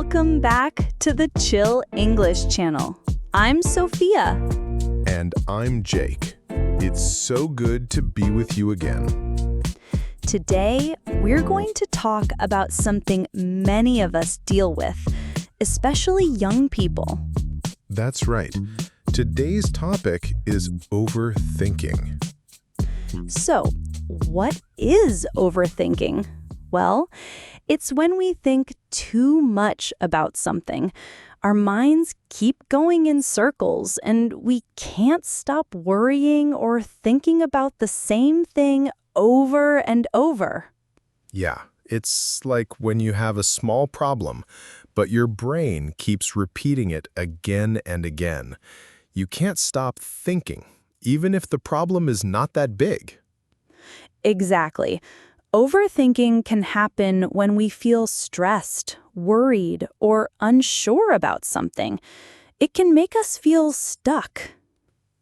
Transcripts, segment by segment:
Welcome back to the Chill English channel. I'm Sophia. And I'm Jake. It's so good to be with you again. Today, we're going to talk about something many of us deal with, especially young people. That's right. Today's topic is overthinking. So, what is overthinking? Well, it's when we think too much about something. Our minds keep going in circles, and we can't stop worrying or thinking about the same thing over and over. Yeah, it's like when you have a small problem, but your brain keeps repeating it again and again. You can't stop thinking, even if the problem is not that big. Exactly. Overthinking can happen when we feel stressed, worried, or unsure about something. It can make us feel stuck.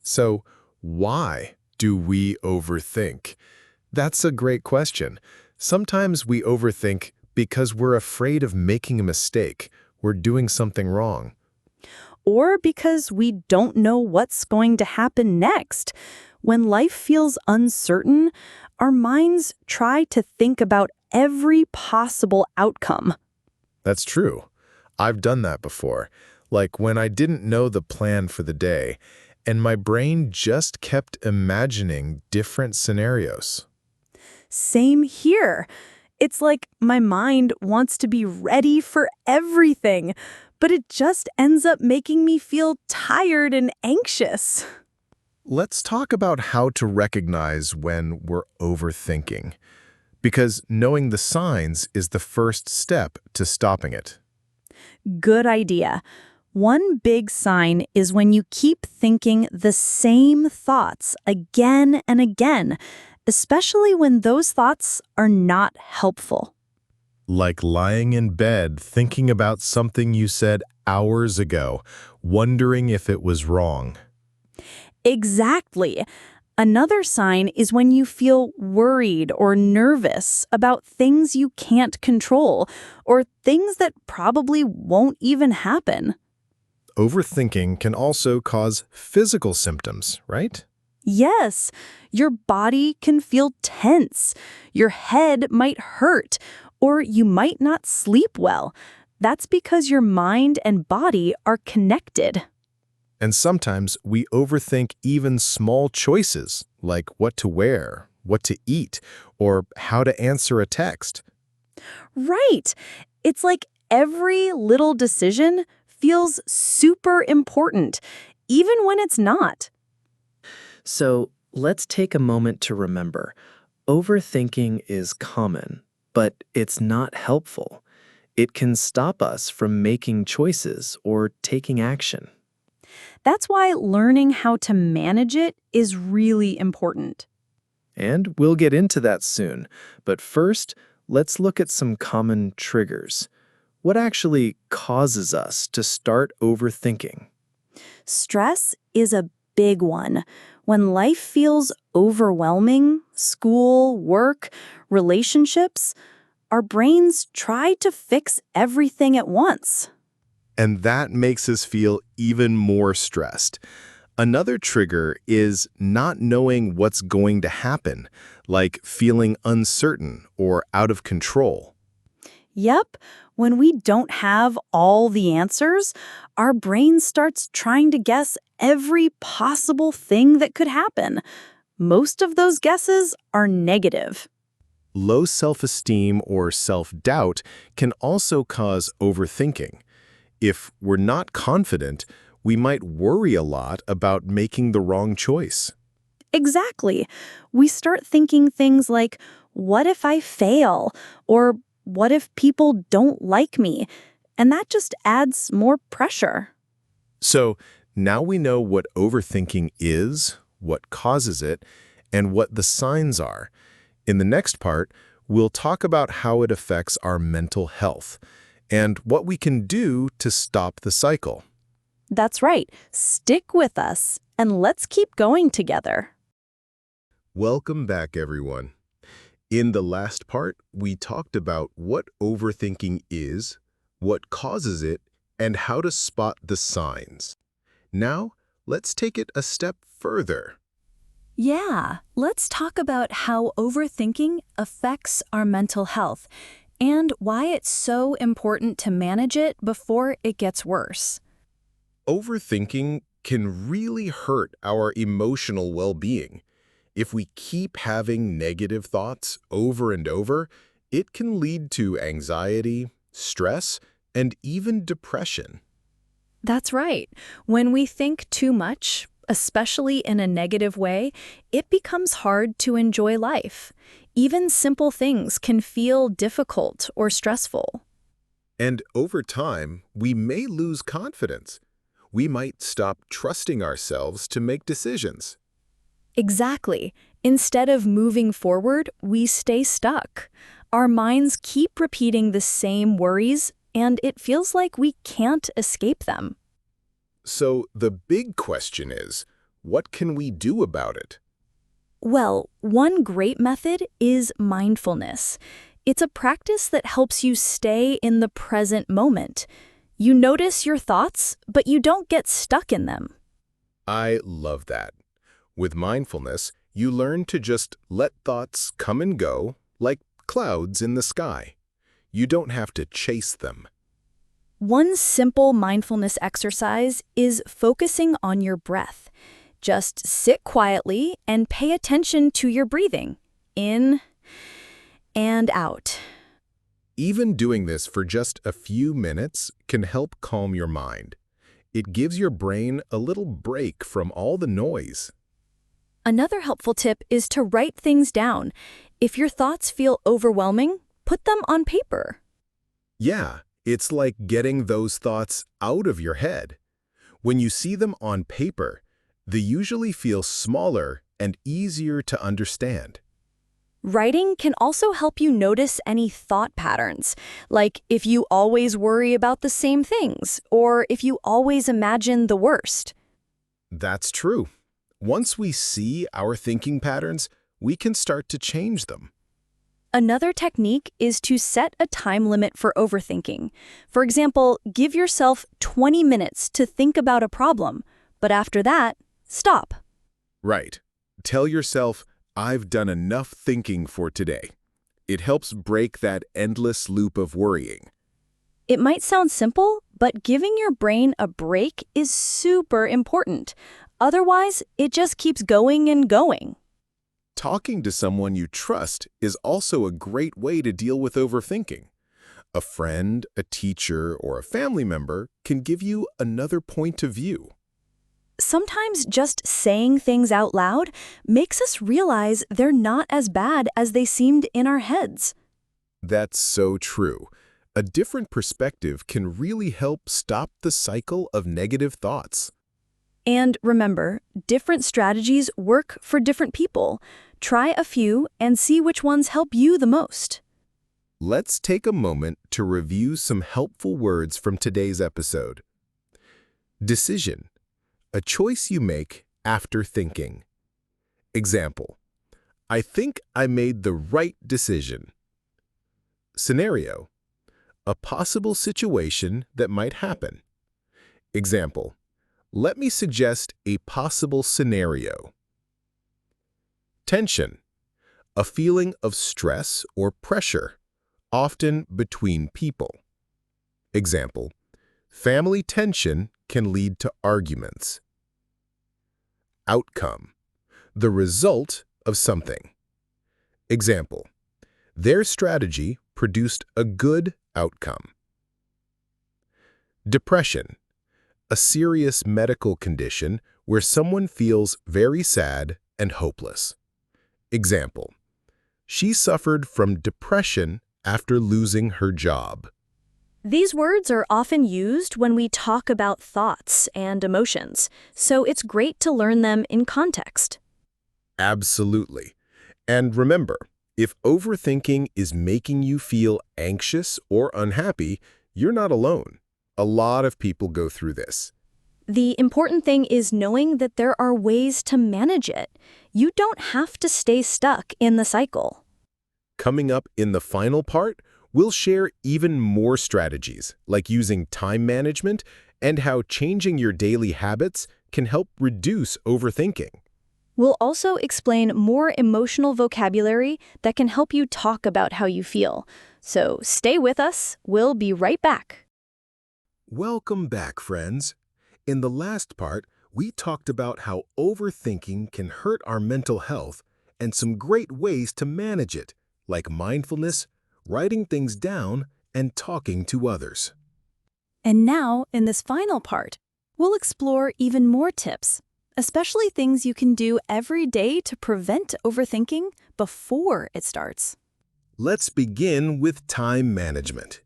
So, why do we overthink? That's a great question. Sometimes we overthink because we're afraid of making a mistake. We're doing something wrong. Or because we don't know what's going to happen next. When life feels uncertain, our minds try to think about every possible outcome. That's true. I've done that before. Like when I didn't know the plan for the day, and my brain just kept imagining different scenarios. Same here. It's like my mind wants to be ready for everything, but it just ends up making me feel tired and anxious. Let's talk about how to recognize when we're overthinking, because knowing the signs is the first step to stopping it. Good idea. One big sign is when you keep thinking the same thoughts again and again, especially when those thoughts are not helpful. Like lying in bed thinking about something you said hours ago, wondering if it was wrong. Exactly. Another sign is when you feel worried or nervous about things you can't control or things that probably won't even happen. Overthinking can also cause physical symptoms, right? Yes, your body can feel tense, your head might hurt, or you might not sleep well. That's because your mind and body are connected. And sometimes we overthink even small choices, like what to wear, what to eat, or how to answer a text. Right. It's like every little decision feels super important, even when it's not. So let's take a moment to remember, overthinking is common, but it's not helpful. It can stop us from making choices or taking action. That's why learning how to manage it is really important. And we'll get into that soon. But first, let's look at some common triggers. What actually causes us to start overthinking? Stress is a big one. When life feels overwhelming, school, work, relationships, our brains try to fix everything at once. And that makes us feel even more stressed. Another trigger is not knowing what's going to happen, like feeling uncertain or out of control. Yep, when we don't have all the answers, our brain starts trying to guess every possible thing that could happen. Most of those guesses are negative. Low self-esteem or self-doubt can also cause overthinking. If we're not confident, we might worry a lot about making the wrong choice. Exactly. We start thinking things like, what if I fail? Or what if people don't like me? And that just adds more pressure. So now we know what overthinking is, what causes it, and what the signs are. In the next part, we'll talk about how it affects our mental health and what we can do to stop the cycle. That's right. Stick with us and let's keep going together. Welcome back, everyone. In the last part, we talked about what overthinking is, what causes it, and how to spot the signs. Now, let's take it a step further. Yeah, let's talk about how overthinking affects our mental health and why it's so important to manage it before it gets worse. Overthinking can really hurt our emotional well-being. If we keep having negative thoughts over and over, it can lead to anxiety, stress, and even depression. That's right. When we think too much, especially in a negative way, it becomes hard to enjoy life. Even simple things can feel difficult or stressful. And over time, we may lose confidence. We might stop trusting ourselves to make decisions. Exactly. Instead of moving forward, we stay stuck. Our minds keep repeating the same worries, and it feels like we can't escape them. So the big question is, what can we do about it? Well, one great method is mindfulness. It's a practice that helps you stay in the present moment. You notice your thoughts, but you don't get stuck in them. I love that. With mindfulness, you learn to just let thoughts come and go like clouds in the sky. You don't have to chase them. One simple mindfulness exercise is focusing on your breath. Just sit quietly and pay attention to your breathing, in and out. Even doing this for just a few minutes can help calm your mind. It gives your brain a little break from all the noise. Another helpful tip is to write things down. If your thoughts feel overwhelming, put them on paper. Yeah, it's like getting those thoughts out of your head. When you see them on paper, they usually feel smaller and easier to understand. Writing can also help you notice any thought patterns, like if you always worry about the same things, or if you always imagine the worst. That's true. Once we see our thinking patterns, we can start to change them. Another technique is to set a time limit for overthinking. For example, give yourself 20 minutes to think about a problem, but after that, stop. Right. Tell yourself, I've done enough thinking for today. It helps break that endless loop of worrying. It might sound simple, but giving your brain a break is super important. Otherwise, it just keeps going and going. Talking to someone you trust is also a great way to deal with overthinking. A friend, a teacher, or a family member can give you another point of view. Sometimes just saying things out loud makes us realize they're not as bad as they seemed in our heads. That's so true. A different perspective can really help stop the cycle of negative thoughts. And remember, different strategies work for different people. Try a few and see which ones help you the most. Let's take a moment to review some helpful words from today's episode. Decision, a choice you make after thinking. Example, I think I made the right decision. Scenario, a possible situation that might happen. Example, let me suggest a possible scenario. Tension, a feeling of stress or pressure, often between people. Example, family tension can lead to arguments. Outcome, the result of something. Example, their strategy produced a good outcome. Depression, a serious medical condition where someone feels very sad and hopeless. Example, she suffered from depression after losing her job. These words are often used when we talk about thoughts and emotions, so it's great to learn them in context. Absolutely. And remember, if overthinking is making you feel anxious or unhappy, you're not alone. A lot of people go through this. The important thing is knowing that there are ways to manage it. You don't have to stay stuck in the cycle. Coming up in the final part, We'll share even more strategies, like using time management and how changing your daily habits can help reduce overthinking. We'll also explain more emotional vocabulary that can help you talk about how you feel. So stay with us. We'll be right back. Welcome back, friends. In the last part, we talked about how overthinking can hurt our mental health and some great ways to manage it, like mindfulness, writing things down, and talking to others. And now, in this final part, we'll explore even more tips, especially things you can do every day to prevent overthinking before it starts. Let's begin with time management.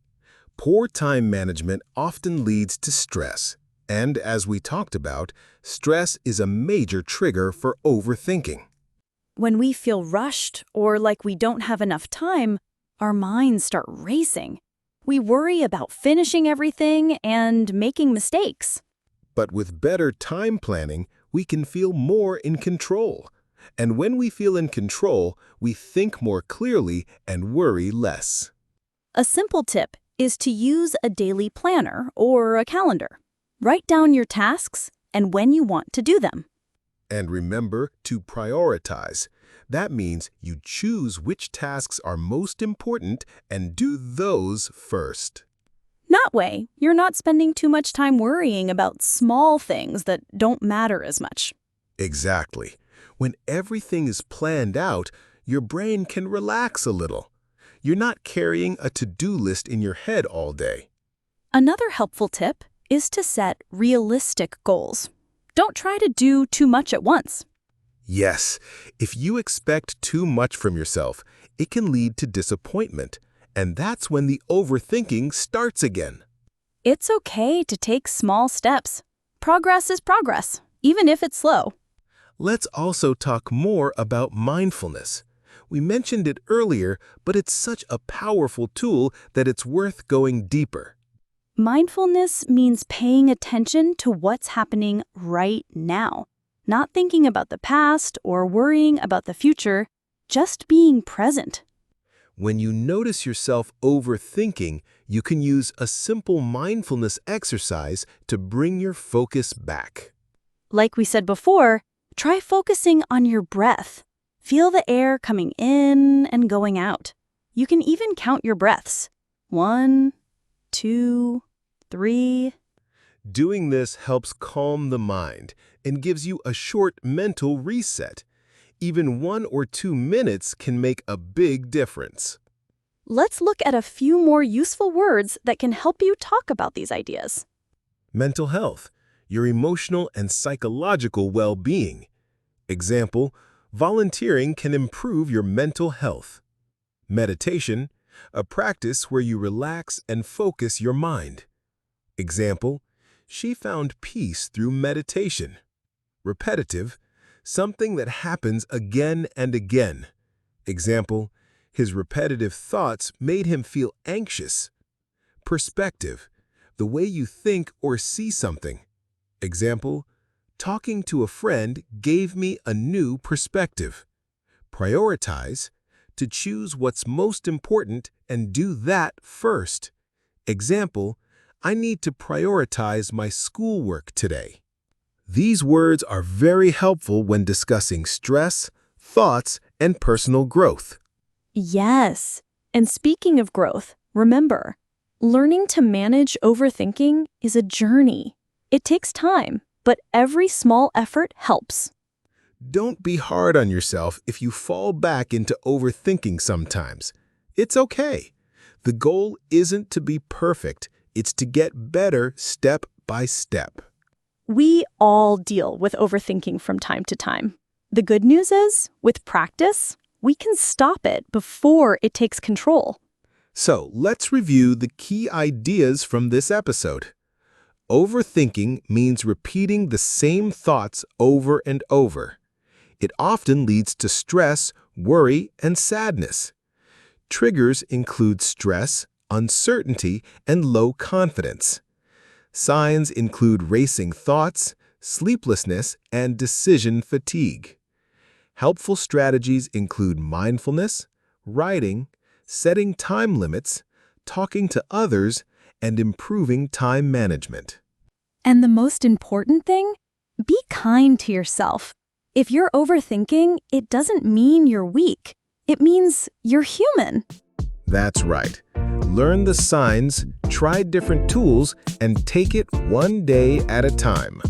Poor time management often leads to stress, and as we talked about, stress is a major trigger for overthinking. When we feel rushed or like we don't have enough time, our minds start racing. We worry about finishing everything and making mistakes. But with better time planning, we can feel more in control. And when we feel in control, we think more clearly and worry less. A simple tip is to use a daily planner or a calendar. Write down your tasks and when you want to do them. And remember to prioritize. That means you choose which tasks are most important and do those first. That way, you're not spending too much time worrying about small things that don't matter as much. Exactly. When everything is planned out, your brain can relax a little. You're not carrying a to-do list in your head all day. Another helpful tip is to set realistic goals. Don't try to do too much at once. Yes, if you expect too much from yourself, it can lead to disappointment, and that's when the overthinking starts again. It's okay to take small steps. Progress is progress, even if it's slow. Let's also talk more about mindfulness. We mentioned it earlier, but it's such a powerful tool that it's worth going deeper. Mindfulness means paying attention to what's happening right now, not thinking about the past or worrying about the future, just being present. When you notice yourself overthinking, you can use a simple mindfulness exercise to bring your focus back. Like we said before, try focusing on your breath. Feel the air coming in and going out. You can even count your breaths. 1, 2, 3. Doing this helps calm the mind and gives you a short mental reset. Even 1 or 2 minutes can make a big difference. Let's look at a few more useful words that can help you talk about these ideas. Mental health, your emotional and psychological well-being. Example, volunteering can improve your mental health. Meditation, a practice where you relax and focus your mind. Example, she found peace through meditation. Repetitive, something that happens again and again. Example, his repetitive thoughts made him feel anxious. Perspective, the way you think or see something. Example, talking to a friend gave me a new perspective. Prioritize, to choose what's most important and do that first. Example, I need to prioritize my schoolwork today. These words are very helpful when discussing stress, thoughts, and personal growth. Yes. And speaking of growth, remember, learning to manage overthinking is a journey. It takes time, but every small effort helps. Don't be hard on yourself if you fall back into overthinking sometimes. It's okay. The goal isn't to be perfect. It's to get better step by step. We all deal with overthinking from time to time. The good news is, with practice, we can stop it before it takes control. So let's review the key ideas from this episode. Overthinking means repeating the same thoughts over and over. It often leads to stress, worry, and sadness. Triggers include stress, uncertainty, and low confidence. Signs include racing thoughts, sleeplessness, and decision fatigue. Helpful strategies include mindfulness, writing, setting time limits, talking to others, and improving time management. And the most important thing? Be kind to yourself. If you're overthinking, it doesn't mean you're weak. It means you're human. That's right. Learn the signs, try different tools, and take it one day at a time.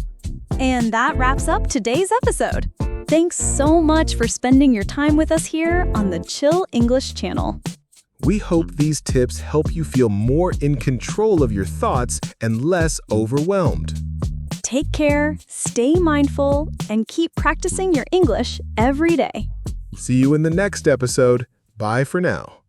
And that wraps up today's episode. Thanks so much for spending your time with us here on the Chill English channel. We hope these tips help you feel more in control of your thoughts and less overwhelmed. Take care, stay mindful, and keep practicing your English every day. See you in the next episode. Bye for now.